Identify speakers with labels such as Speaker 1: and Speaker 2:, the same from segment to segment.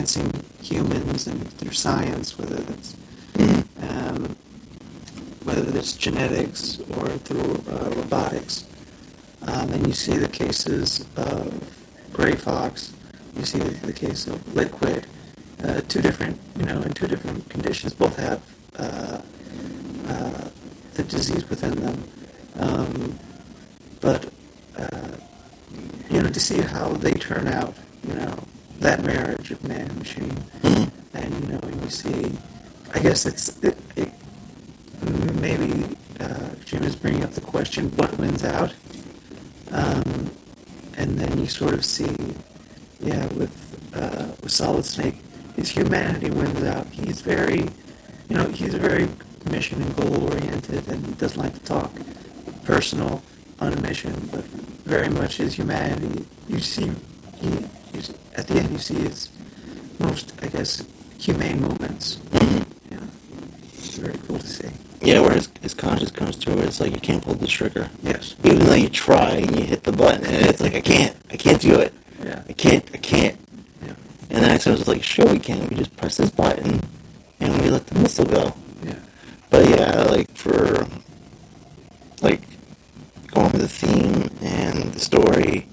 Speaker 1: advancing humans and through science, whether it's genetics or through robotics. And you see the cases of Gray Fox, you see the case of Liquid, in two different conditions, both have the disease within them. But to see how they turn out, that marriage of man and machine, and you see, I guess maybe Jim is bringing up the question, what wins out? And then you sort of see, with Solid Snake, his humanity wins out. He's very mission and goal oriented, and he doesn't like to talk personal on a mission, but very much his humanity. You see, at the end, you see his most, I guess, humane moments. Yeah, it's very cool to see.
Speaker 2: Yeah, where his conscience comes through, it's like you can't pull the trigger.
Speaker 1: Yes.
Speaker 2: Even though you try and you hit the button, and it's like, I can't do it.
Speaker 1: Yeah.
Speaker 2: I can't.
Speaker 1: Yeah.
Speaker 2: And then I was like, sure we can. We just press this button, and we let the missile go.
Speaker 1: Yeah.
Speaker 2: But yeah, going with the theme and the story,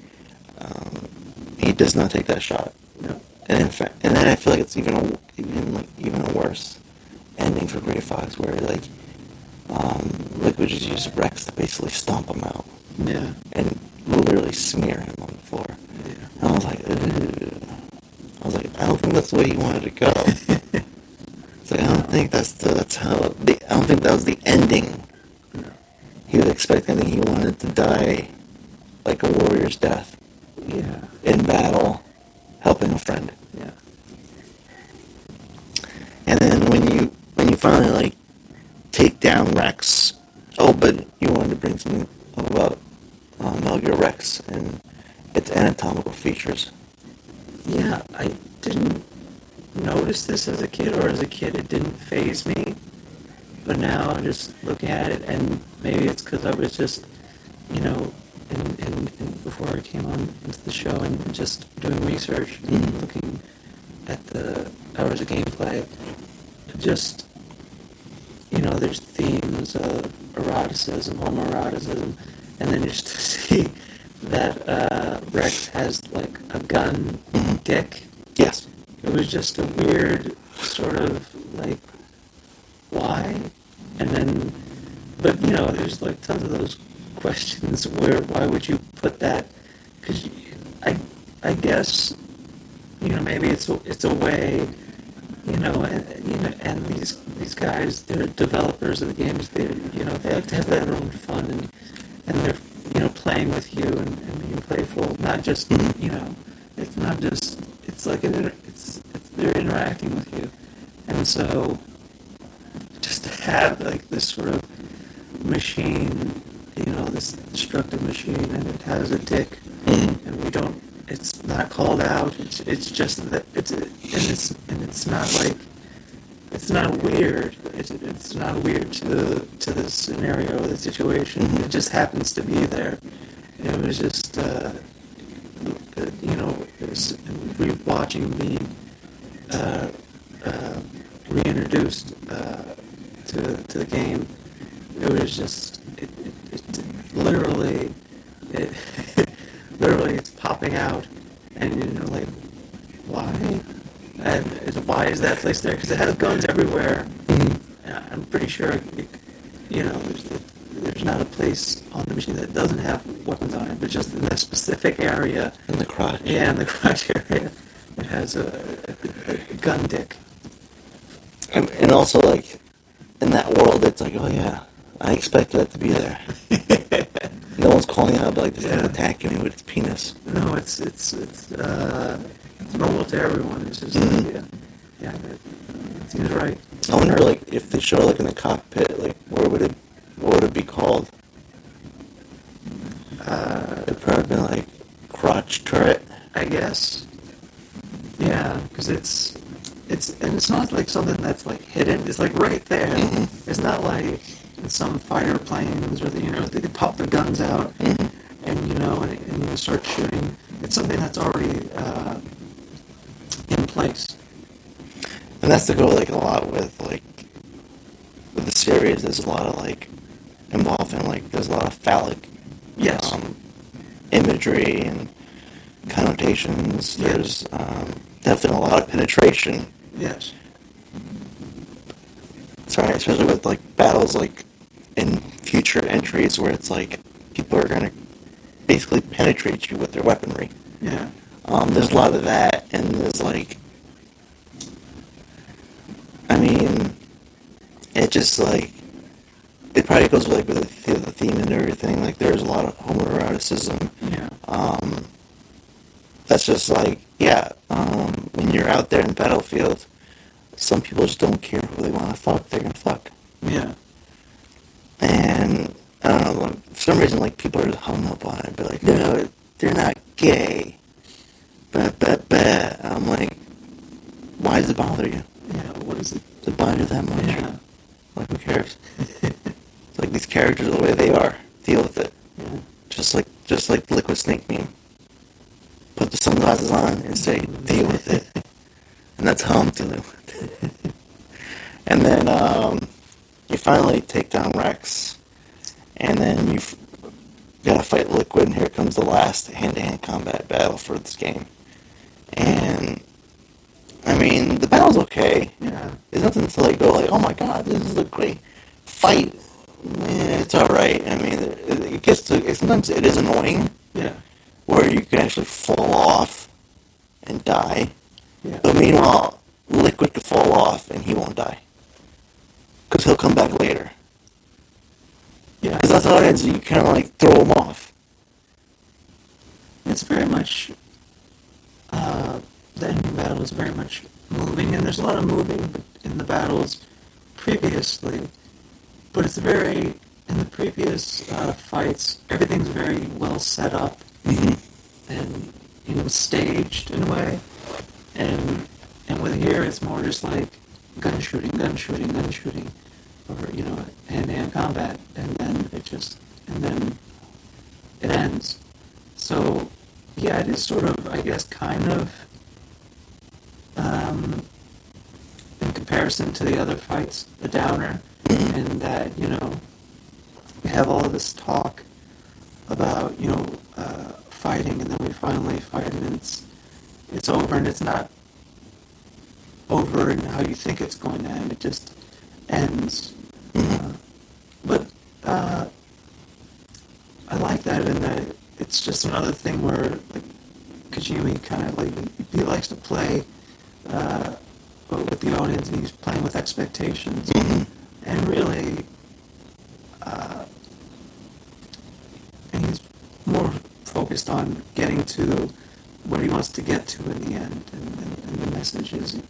Speaker 2: he does not take that shot.
Speaker 1: No.
Speaker 2: And in fact, and then I feel like it's even a worse ending for Gray Fox, where Liquid just uses Rex to basically stomp him out.
Speaker 1: Yeah.
Speaker 2: And literally smear him on the floor.
Speaker 1: Yeah.
Speaker 2: And I was like, ugh. I don't think that's the way he wanted to go. It's like, I don't think I don't think that was the ending.
Speaker 1: No.
Speaker 2: He was expecting, he wanted to die like a warrior's death.
Speaker 1: Yeah.
Speaker 2: In battle, helping a friend.
Speaker 1: Yeah.
Speaker 2: And then when you finally take down Rex, but you wanted to bring something about Metal Gear Rex and its anatomical features.
Speaker 1: Yeah, I didn't notice this as a kid, or as a kid it didn't faze me. But now I'm just looking at it, and maybe it's because I was just, and before I came on into the show and just doing research and looking at the hours of gameplay, just, there's themes of eroticism, homoeroticism, and then just to see that Rex has like a gun dick.
Speaker 2: Yes.
Speaker 1: It was just a weird sort of like, why? And then, but there's like tons of those questions where why would you put that? Because I guess maybe it's a way, and these guys, they're developers of the games. They like to have their own fun, and they're playing with you and being playful. Not just it's not just, it's like they're interacting with you, and so just to have like this sort of machine, this destructive machine, and it has a dick, and it's not called out. It's just that it's not like, it's not weird. It's not weird to the scenario or the situation. It just happens to be there. It was just watching being reintroduced to the game. It was just literally it's popping out, and like, why? And why is that place there? Because it has guns everywhere. I'm pretty sure there's not a place on the machine that doesn't have weapons on it, but just in that specific area.
Speaker 2: In the crotch.
Speaker 1: Yeah, in the crotch area. It has a gun dick.
Speaker 2: And also, like, in that world, it's like, oh yeah, I expected that to be there. No one's calling out, but like, this thing attacking me with its penis.
Speaker 1: No, it's normal to everyone. It's just, yeah, it seems right.
Speaker 2: I wonder, like, if they show, like, in the cockpit, like, what would it be called? It'd probably been, like, crotch turret.
Speaker 1: I guess. Yeah, because it's not like something that's like hidden. It's like right there. It's not like in some fighter planes where they pop their guns out and you start shooting. It's something that's already in place.
Speaker 2: And that's the goal, like, a lot with, like, with the series. There's a lot of, like, involvement, like, there's a lot of phallic
Speaker 1: Yes.
Speaker 2: imagery and connotations.
Speaker 1: Yes.
Speaker 2: There's definitely a lot of penetration.
Speaker 1: Yes.
Speaker 2: Sorry, especially with, like, battles, like, in future entries where it's, like, people are going to basically penetrate you with their weaponry.
Speaker 1: Yeah.
Speaker 2: There's a lot of that, and there's, like, I mean, it just, like, it probably goes, like, with the theme and everything. Like, there's a lot of homoeroticism.
Speaker 1: Yeah.
Speaker 2: That's just, like, yeah, when you're out there in Battlefield, some people just don't care who they want to fuck, they're going to fuck.
Speaker 1: Yeah.
Speaker 2: And, I don't know, like, for some reason, like, people are just hung up on it. Be like, no, they're not gay. But I'm like, why does it bother you?
Speaker 1: Yeah. What is it?
Speaker 2: Does it bother you that much?
Speaker 1: Yeah.
Speaker 2: Like, who cares? It's like, these characters are the way they are. Deal with it.
Speaker 1: Yeah.
Speaker 2: Just like the Liquid Snake meme. Put the sunglasses on and say, deal with it. And that's how I'm dealing with it. And then, you finally take down Rex. And then you've got to fight Liquid, and here comes the last hand-to-hand combat battle for this game. And, I mean, the battle's okay.
Speaker 1: Yeah.
Speaker 2: There's nothing to, like, go, like, oh my god, this is a great fight. It's alright. I mean, it gets to, sometimes it is annoying,
Speaker 1: Yeah.
Speaker 2: where you can actually fall off and die.
Speaker 1: Yeah.
Speaker 2: But meanwhile, Liquid could fall off and he won't die. Because he'll come back later.
Speaker 1: Yeah.
Speaker 2: Because that's how it ends. You kind of, like, throw him off.
Speaker 1: It's very much, the ending battle is very much moving, and there's a lot of moving in the battles previously, but it's very, in the previous fights, everything's very well set up, and, you know, staged in a way, and with here, it's more just like gun shooting, or, you know, hand-to-hand combat, and then it ends. So, yeah, it is sort of, I guess, kind of, in comparison to the other fights, a downer, in that, you know, we have all of this talk about, you know, fighting, and then we finally fight, and it's over, and it's not over in how you think it's going to end, it just ends. But I like that in that it's just another thing where, like, Kojima kind of, like, he likes to play with the audience, and he's playing with expectations, and really, and he's more focused on getting to what he wants to get to in the end, and the messages he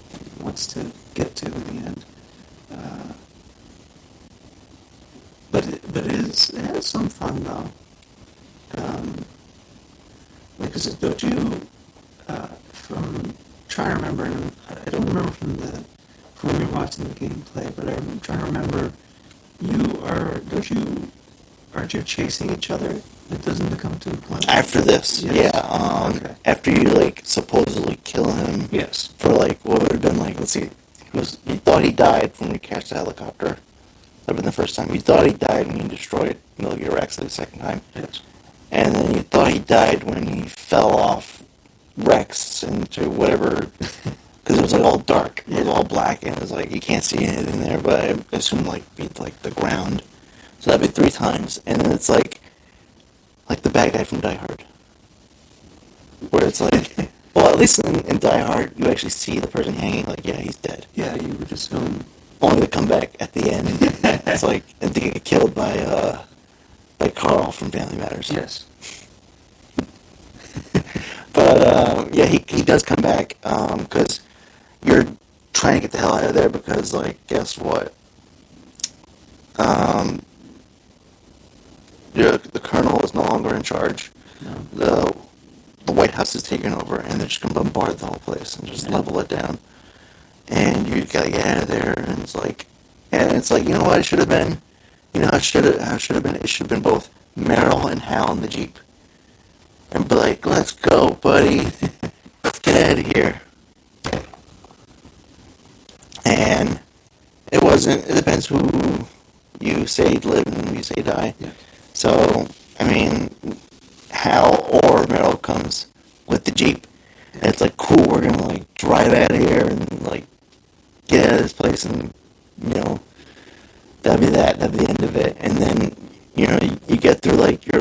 Speaker 1: wants to get to in the end. But it has some fun though. Because don't you, from trying to remember, and I don't remember from when you're watching the gameplay, but I'm trying to remember, aren't you chasing each other? It doesn't become to the point.
Speaker 2: After this,
Speaker 1: yes.
Speaker 2: yeah.
Speaker 1: Okay.
Speaker 2: After you, like, supposedly kill him.
Speaker 1: Yes.
Speaker 2: For, like, what would have been, like, let's see, you thought he died when you crashed the helicopter. That would have been the first time. You thought he died when you destroyed Metal Gear Rex the second time.
Speaker 1: Yes.
Speaker 2: And then you thought he died when he fell off Rex into whatever, because it was, like, all dark. It was all black, and it was, like, you can't see anything there, but I assume, like, beat, like, the ground. So that'd be 3 times. And then it's, like the bad guy from Die Hard. Where it's like, well, at least in Die Hard, you actually see the person hanging, like, yeah, he's dead.
Speaker 1: Yeah, you were just going.
Speaker 2: Only to come back at the end. It's like, and to get killed by Carl from Family Matters.
Speaker 1: Yes.
Speaker 2: But, yeah, he does come back, because you're trying to get the hell out of there because, like, guess what? The colonel is no longer in charge.
Speaker 1: No.
Speaker 2: The White House is taken over, and they're just going to bombard the whole place and just level it down. And you gotta get out of there, and it's like, you know what it should have been? You know how it should have been? It should have been both Meryl and Hal in the Jeep. And be like, let's go, buddy. Let's get out of here. doesn't. It depends who you say live and who you say die.
Speaker 1: Yeah.
Speaker 2: So, I mean, Hal or Meryl comes with the Jeep. And it's like, cool, we're going to, like, drive out of here and, like, get out of this place and, you know, that'll be that. That'll be the end of it. And then, you know, you get through, like, you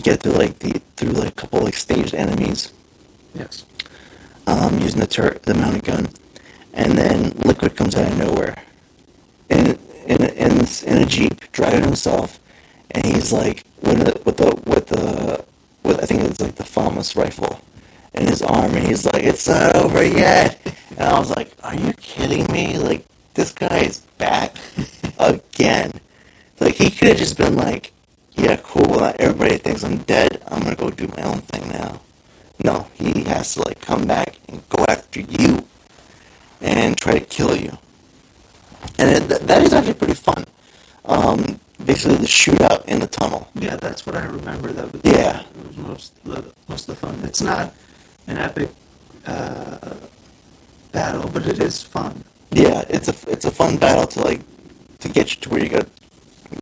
Speaker 2: get through, like, through, like, a couple, like, staged enemies.
Speaker 1: Yes.
Speaker 2: Using the mounted gun. And then Liquid comes out of nowhere. In a Jeep, driving himself. And he's, like, with I think it's, like, the FAMAS rifle in his arm. And he's like, it's not over yet. And I was like, are you kidding me? Like, this guy is back again. Like, he could have just been like, yeah, cool, well, everybody thinks I'm dead. I'm going to go do my own thing now. No, he has to, like, come back and go after you and try to kill you. And that is actually pretty fun. Basically, the shootout in the tunnel.
Speaker 1: Yeah, that's what I remember. That was,
Speaker 2: Yeah.
Speaker 1: it was most of the fun. It's not an epic battle, but it is fun.
Speaker 2: Yeah, it's a fun battle to get you to where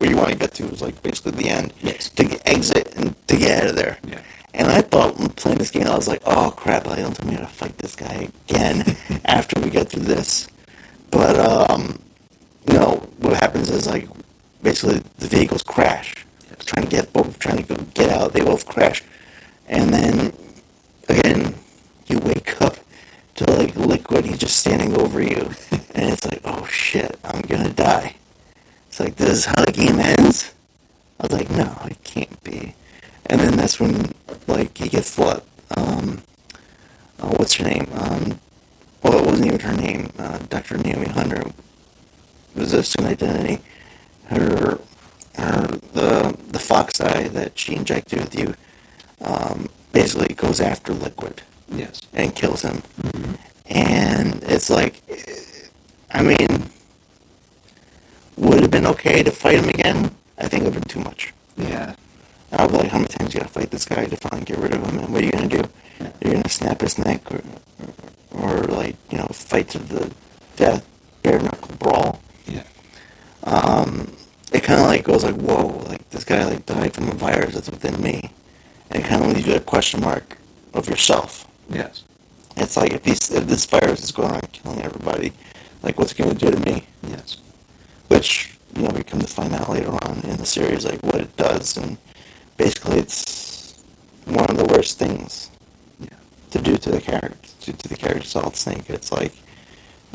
Speaker 2: you want to get to is like basically the end.
Speaker 1: Yes.
Speaker 2: To exit and to get out of there.
Speaker 1: Yeah.
Speaker 2: And I thought when playing this game, I was like, oh crap, I don't tell me how to fight this guy again after we get through this. But you know, what happens is like basically the vehicles crash. Trying to go get out, they both crash. And then again, you wake up to like Liquid, he's just standing over you. And it's like, oh shit, I'm gonna die. It's like, this is how the game ends? I was like, no, it can't be. And then that's when, like, he gets what's her name? Well, it wasn't even her name. Dr. Naomi Hunter was assumed identity. The fox eye that she injected with you, basically goes after Liquid.
Speaker 1: Yes.
Speaker 2: And kills him.
Speaker 1: Mm-hmm.
Speaker 2: And it's like, I mean, would it have been okay to fight him again? I think it would have been too much.
Speaker 1: Yeah.
Speaker 2: I'll be like, how many times you gotta fight this guy to finally get rid of him? And what are you gonna do?
Speaker 1: Yeah.
Speaker 2: You're gonna snap his neck, or like, you know, fight to the death, bare knuckle brawl.
Speaker 1: Yeah.
Speaker 2: It kind of like goes like, whoa, like this guy like died from a virus that's within me, and it kind of leaves you a question mark of yourself.
Speaker 1: Yes.
Speaker 2: It's like if this virus is going around killing everybody, like what's it gonna do to me?
Speaker 1: Yes.
Speaker 2: Which, you know, we come to find out later on in the series, like what it does, and basically it's one of the worst things to do to the character, to the character Solid Snake. It's like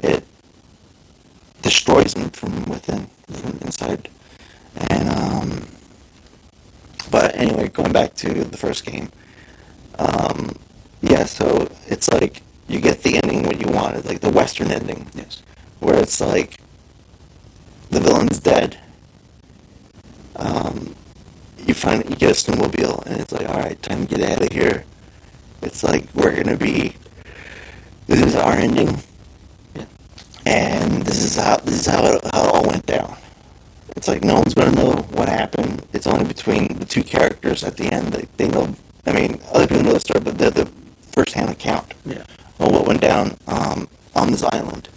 Speaker 2: it destroys him from within, from inside. And but anyway, going back to the first game, yeah. So it's like you get the ending what you wanted, like the Western ending.
Speaker 1: Yes.
Speaker 2: Where it's like the villain's dead. You get a snowmobile, and it's like, all right, time to get out of here. It's like this is our ending,
Speaker 1: Yeah.
Speaker 2: and this is how it all went down. It's like no one's gonna know what happened. It's only between the two characters at the end. They know. I mean, other people know the story, but they're the first-hand account of what went down on this island.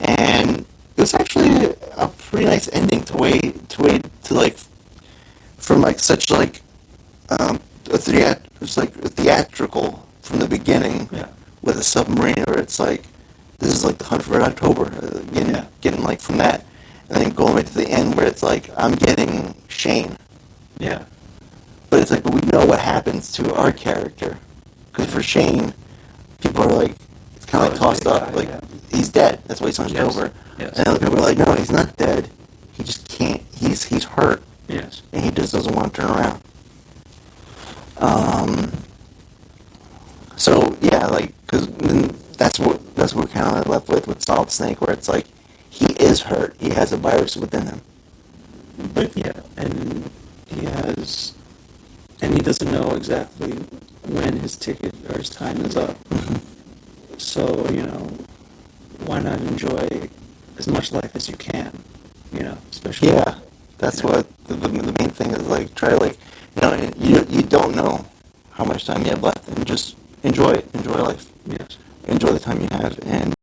Speaker 2: And it was actually a pretty nice ending to wait to like from like such like it's like a theatrical from the beginning with a submarine, where it's like this is like the Hunt for Red October, getting like from that, and then going right to the end where it's like I'm getting Shane.
Speaker 1: Yeah.
Speaker 2: But it's like, but we know what happens to our character, because for Shane, people are like, it's kind of like tossed up, like he's dead. That's why he's on over.
Speaker 1: Yes.
Speaker 2: And other people are like, no, he's not dead. He just can't. He's hurt.
Speaker 1: Yes.
Speaker 2: And he just doesn't want to turn around. So yeah, like, because that's what we're kind of left with Solid Snake, where it's like he is hurt. He has a virus within him.
Speaker 1: But yeah, and he doesn't know exactly when his ticket or his time is up. So, you know, why not enjoy as much life as you can? You know, especially.
Speaker 2: Yeah, that's what the main thing is. Like, try to, like, you don't know how much time you have left, and just enjoy it. Enjoy life.
Speaker 1: Yes.
Speaker 2: Enjoy the time you have, and